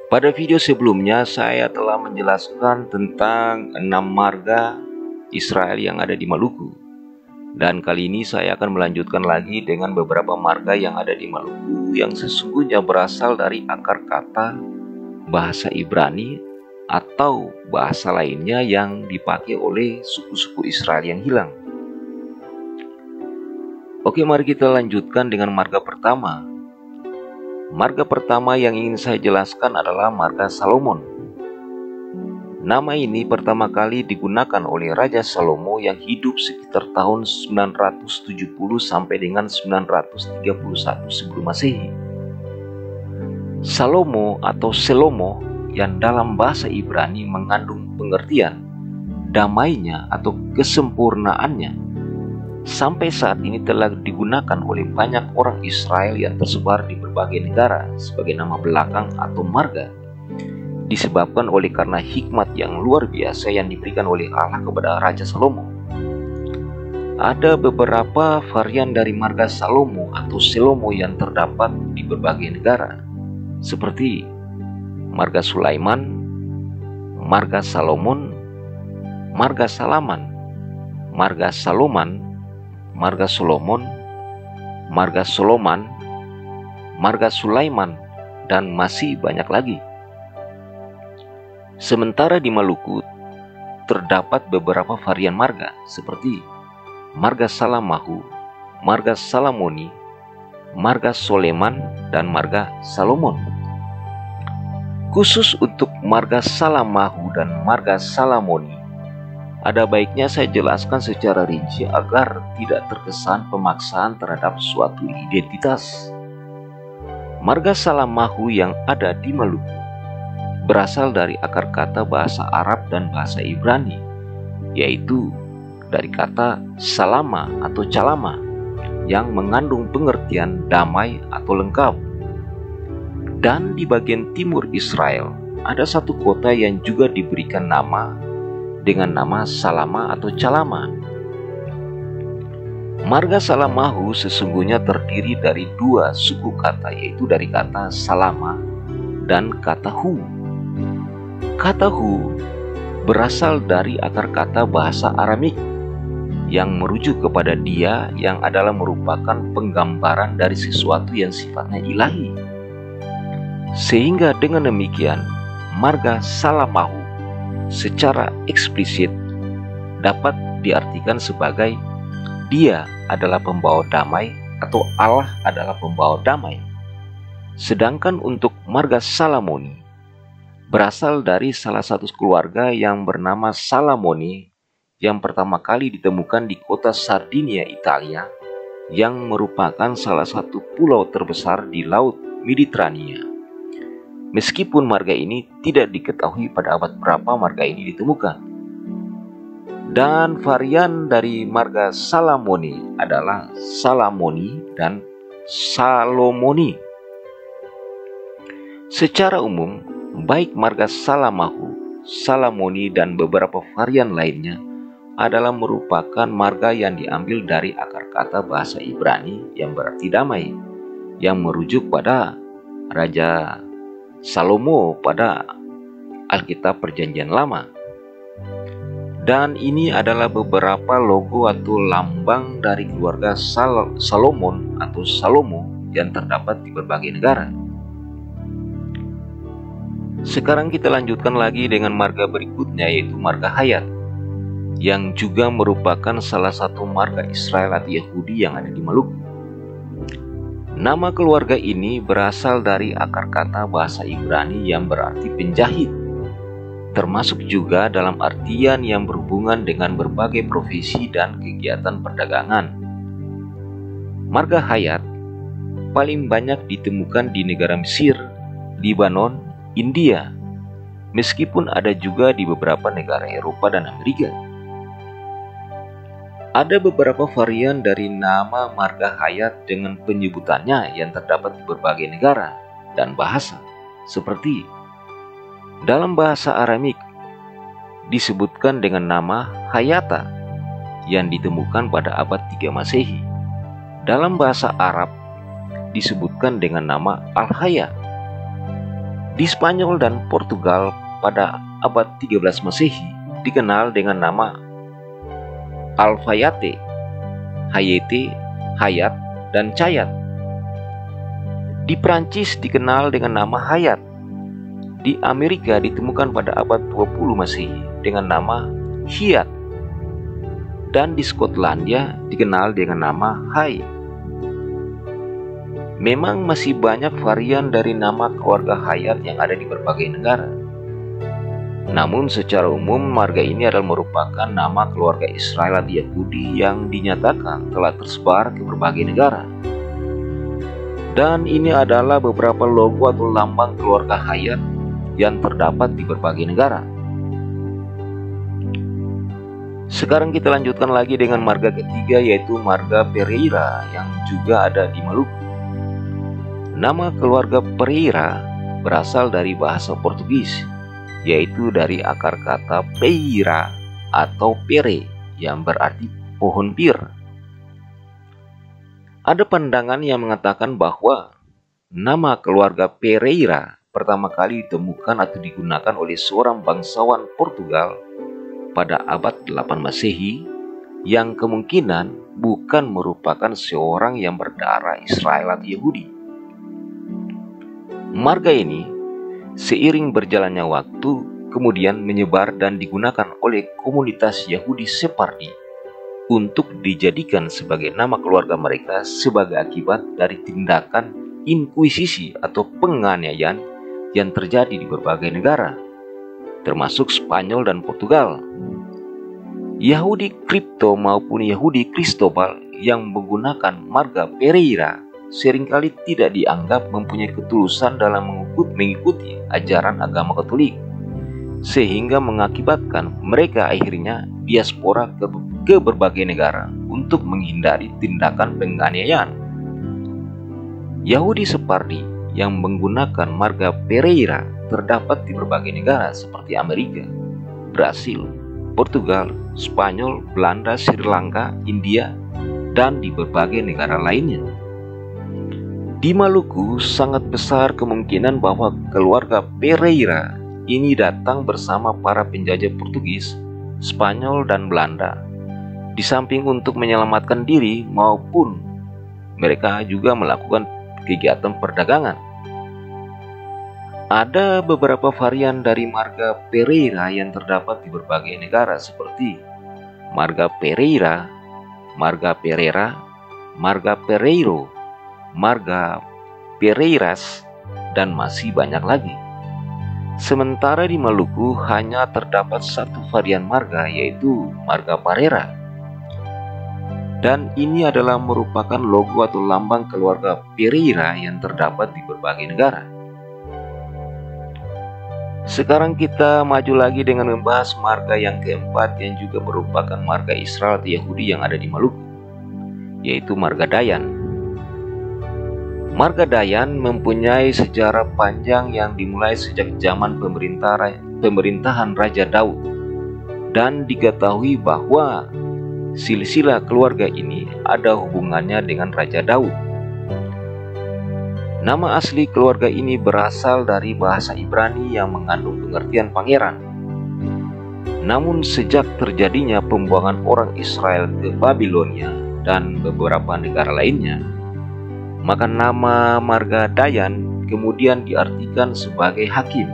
Pada video sebelumnya saya telah menjelaskan tentang 6 marga Israel yang ada di Maluku. Dan kali ini saya akan melanjutkan lagi dengan beberapa marga yang ada di Maluku yang sesungguhnya berasal dari akar kata bahasa Ibrani atau bahasa lainnya yang dipakai oleh suku-suku Israel yang hilang. Oke, mari kita lanjutkan dengan marga pertama. Marga pertama yang ingin saya jelaskan adalah marga Salomon. Nama ini pertama kali digunakan oleh Raja Salomo yang hidup sekitar tahun 970 sampai dengan 931 sebelum Masehi. Salomo atau Selomo yang dalam bahasa Ibrani mengandung pengertian damainya atau kesempurnaannya, sampai saat ini telah digunakan oleh banyak orang Israel yang tersebar di berbagai negara sebagai nama belakang atau marga, disebabkan oleh karena hikmat yang luar biasa yang diberikan oleh Allah kepada Raja Salomo. Ada beberapa varian dari marga Salomo atau Selomo yang terdapat di berbagai negara, seperti marga Sulaiman, marga Salomon, marga Salaman, marga Saloman, marga Solomon, marga Soloman, marga Sulaiman, dan masih banyak lagi. Sementara di Maluku terdapat beberapa varian marga seperti marga Salamahu, marga Salamoni, marga Soleman, dan marga Salomon. Khusus untuk marga Salamahu dan marga Salamoni, ada baiknya saya jelaskan secara rinci agar tidak terkesan pemaksaan terhadap suatu identitas. Marga Salamahu yang ada di Maluku berasal dari akar kata bahasa Arab dan bahasa Ibrani, yaitu dari kata salama atau calama yang mengandung pengertian damai atau lengkap. Dan di bagian timur Israel ada satu kota yang juga diberikan nama dengan nama Salama atau Calama. Marga Salamahu sesungguhnya terdiri dari dua suku kata, yaitu dari kata Salama dan kata Hu. Kata Hu berasal dari akar kata bahasa Aramik yang merujuk kepada dia, yang adalah merupakan penggambaran dari sesuatu yang sifatnya ilahi. Sehingga dengan demikian marga Salamahu secara eksplisit dapat diartikan sebagai dia adalah pembawa damai atau Allah adalah pembawa damai. Sedangkan untuk marga Salamoni berasal dari salah satu keluarga yang bernama Salamoni yang pertama kali ditemukan di kota Sardinia, Italia, yang merupakan salah satu pulau terbesar di Laut Mediterania. Meskipun marga ini tidak diketahui pada abad berapa marga ini ditemukan. Dan varian dari marga Salamoni adalah Salamoni dan Salomoni. Secara umum, baik marga Salamahu, Salamoni, dan beberapa varian lainnya adalah merupakan marga yang diambil dari akar kata bahasa Ibrani yang berarti damai, yang merujuk pada Raja Salomo pada Alkitab Perjanjian Lama. Dan ini adalah beberapa logo atau lambang dari keluarga Salomon atau Salomo yang terdapat di berbagai negara. Sekarang kita lanjutkan lagi dengan marga berikutnya, yaitu marga Hayat, yang juga merupakan salah satu marga Israel atau Yahudi yang ada di Maluku. Nama keluarga ini berasal dari akar kata bahasa Ibrani yang berarti penjahit, termasuk juga dalam artian yang berhubungan dengan berbagai profesi dan kegiatan perdagangan. Marga Hayat paling banyak ditemukan di negara Mesir, Libanon, India, meskipun ada juga di beberapa negara Eropa dan Amerika. Ada beberapa varian dari nama marga hayat dengan penyebutannya yang terdapat di berbagai negara dan bahasa, seperti dalam bahasa Aramik disebutkan dengan nama Hayata yang ditemukan pada abad 3 Masehi. Dalam bahasa Arab disebutkan dengan nama Al-Haya. Di Spanyol dan Portugal pada abad 13 Masehi dikenal dengan nama Alfayate, Hayete, Hayat, dan Cayat. Di Prancis dikenal dengan nama Hayat. Di Amerika ditemukan pada abad 20 Masehi dengan nama Hiat. Dan di Skotlandia dikenal dengan nama Hay. Memang masih banyak varian dari nama keluarga Hayat yang ada di berbagai negara. Namun secara umum marga ini adalah merupakan nama keluarga Israel atau Yahudi yang dinyatakan telah tersebar ke berbagai negara. Dan ini adalah beberapa logo atau lambang keluarga Hayat yang terdapat di berbagai negara. Sekarang kita lanjutkan lagi dengan marga ketiga, yaitu marga Pereira yang juga ada di Maluku. Nama keluarga Pereira berasal dari bahasa Portugis, yaitu dari akar kata peira atau pere yang berarti pohon pir. Ada pandangan yang mengatakan bahwa nama keluarga Pereira pertama kali ditemukan atau digunakan oleh seorang bangsawan Portugal pada abad 8 Masehi yang kemungkinan bukan merupakan seorang yang berdarah Israel atau Yahudi. Marga ini seiring berjalannya waktu kemudian menyebar dan digunakan oleh komunitas Yahudi Separdi untuk dijadikan sebagai nama keluarga mereka sebagai akibat dari tindakan inkuisisi atau penganiayaan yang terjadi di berbagai negara, termasuk Spanyol dan Portugal. Yahudi Kripto maupun Yahudi Kristobal yang menggunakan marga Pereira seringkali tidak dianggap mempunyai ketulusan dalam mengikuti ajaran agama Katolik, sehingga mengakibatkan mereka akhirnya diaspora ke berbagai negara untuk menghindari tindakan penganiayaan. Yahudi Separdi yang menggunakan marga Pereira terdapat di berbagai negara seperti Amerika, Brasil, Portugal, Spanyol, Belanda, Sri Lanka, India, dan di berbagai negara lainnya. Di Maluku sangat besar kemungkinan bahwa keluarga Pereira ini datang bersama para penjajah Portugis, Spanyol, dan Belanda. Di samping untuk menyelamatkan diri maupun mereka juga melakukan kegiatan perdagangan. Ada beberapa varian dari marga Pereira yang terdapat di berbagai negara seperti marga Pereira, marga Pereira, marga Pereiro, marga Pereiras, dan masih banyak lagi. Sementara di Maluku hanya terdapat satu varian marga, yaitu marga Parera. Dan ini adalah merupakan logo atau lambang keluarga Pereira yang terdapat di berbagai negara. Sekarang kita maju lagi dengan membahas marga yang keempat yang juga merupakan marga Israel atau Yahudi yang ada di Maluku, yaitu marga Dayan. Marga Dayan mempunyai sejarah panjang yang dimulai sejak zaman pemerintahan Raja Daud, dan diketahui bahwa silsilah keluarga ini ada hubungannya dengan Raja Daud. Nama asli keluarga ini berasal dari bahasa Ibrani yang mengandung pengertian pangeran. Namun sejak terjadinya pembuangan orang Israel ke Babilonia dan beberapa negara lainnya, maka nama marga Dayan kemudian diartikan sebagai hakim.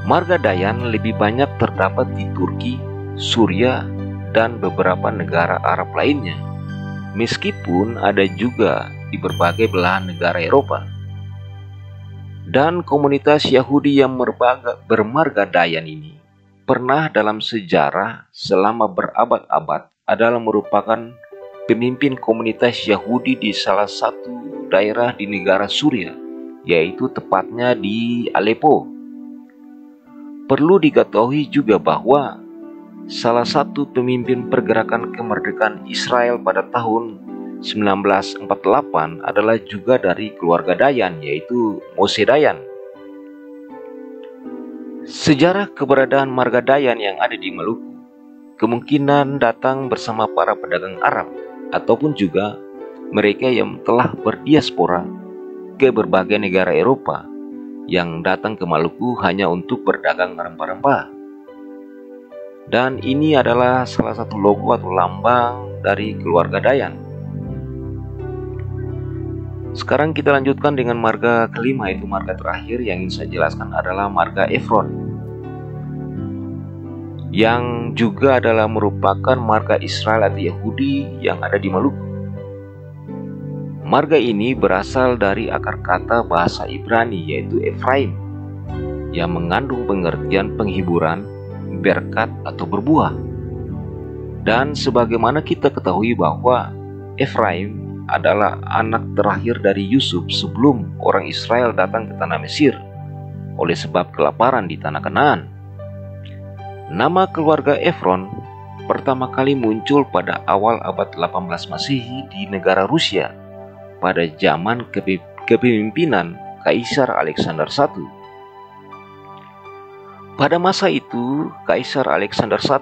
Marga Dayan lebih banyak terdapat di Turki, Suriah, dan beberapa negara Arab lainnya, meskipun ada juga di berbagai belahan negara Eropa. Dan komunitas Yahudi yang bermarga Dayan ini pernah dalam sejarah selama berabad-abad adalah merupakan pemimpin komunitas Yahudi di salah satu daerah di negara Suriah, yaitu tepatnya di Aleppo. Perlu diketahui juga bahwa salah satu pemimpin pergerakan kemerdekaan Israel pada tahun 1948 adalah juga dari keluarga Dayan, yaitu Moshe Dayan. Sejarah keberadaan marga Dayan yang ada di Maluku kemungkinan datang bersama para pedagang Arab ataupun juga mereka yang telah berdiaspora ke berbagai negara Eropa yang datang ke Maluku hanya untuk berdagang rempah-rempah. Dan ini adalah salah satu logo atau lambang dari keluarga Dayan. Sekarang kita lanjutkan dengan marga kelima, yaitu marga terakhir yang ingin saya jelaskan adalah marga Efron, yang juga adalah merupakan marga Israel atau Yahudi yang ada di Maluku. Marga ini berasal dari akar kata bahasa Ibrani yaitu Efraim, yang mengandung pengertian penghiburan, berkat atau berbuah. Dan sebagaimana kita ketahui bahwa Efraim adalah anak terakhir dari Yusuf sebelum orang Israel datang ke tanah Mesir oleh sebab kelaparan di tanah Kanaan. Nama keluarga Efron pertama kali muncul pada awal abad 18 Masehi di negara Rusia pada zaman kepemimpinan Kaisar Alexander I. Pada masa itu, Kaisar Alexander I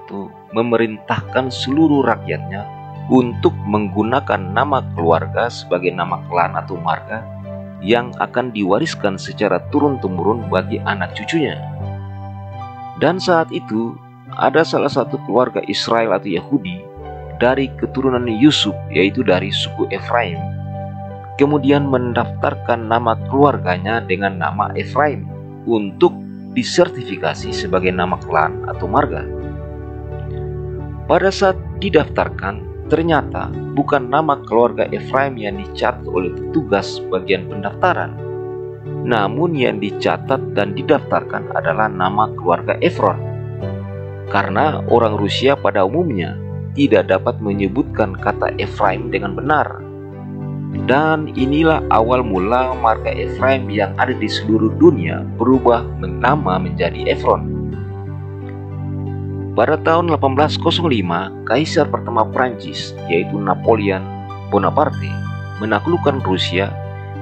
memerintahkan seluruh rakyatnya untuk menggunakan nama keluarga sebagai nama klan atau marga yang akan diwariskan secara turun-temurun bagi anak cucunya. Dan saat itu, ada salah satu keluarga Israel atau Yahudi dari keturunan Yusuf, yaitu dari suku Efraim, kemudian mendaftarkan nama keluarganya dengan nama Efraim untuk disertifikasi sebagai nama klan atau marga. Pada saat didaftarkan, ternyata bukan nama keluarga Efraim yang dicatat oleh petugas bagian pendaftaran, namun yang dicatat dan didaftarkan adalah nama keluarga Efron. Karena orang Rusia pada umumnya tidak dapat menyebutkan kata Efraim dengan benar. Dan inilah awal mula marga Efraim yang ada di seluruh dunia berubah nama menjadi Efron. Pada tahun 1805, Kaisar pertama Prancis, yaitu Napoleon Bonaparte, menaklukkan Rusia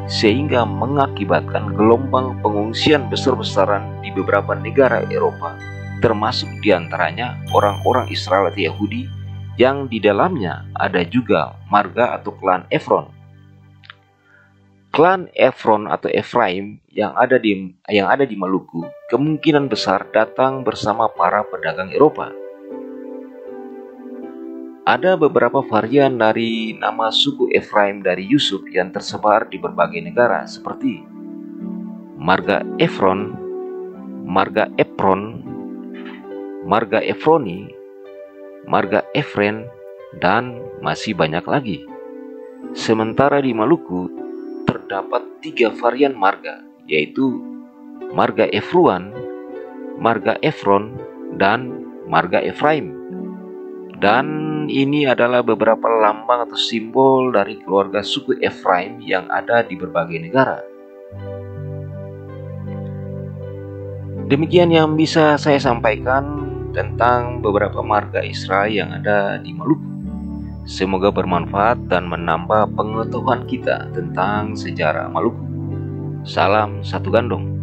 sehingga mengakibatkan gelombang pengungsian besar-besaran di beberapa negara Eropa, termasuk diantaranya orang-orang Israel atau Yahudi yang di dalamnya ada juga marga atau klan Efron. Klan Efron atau Efraim yang ada di Maluku kemungkinan besar datang bersama para pedagang Eropa. Ada beberapa varian dari nama suku Efraim dari Yusuf yang tersebar di berbagai negara seperti marga Efron, marga Epron, marga Efroni, marga Efren, dan masih banyak lagi. Sementara di Maluku terdapat 3 varian marga, yaitu marga Efruan, marga Efron, dan marga Efraim. Dan ini adalah beberapa lambang atau simbol dari keluarga suku Efraim yang ada di berbagai negara. Demikian yang bisa saya sampaikan tentang beberapa marga Israel yang ada di Maluku. Semoga bermanfaat dan menambah pengetahuan kita tentang sejarah Maluku. Salam satu gandong.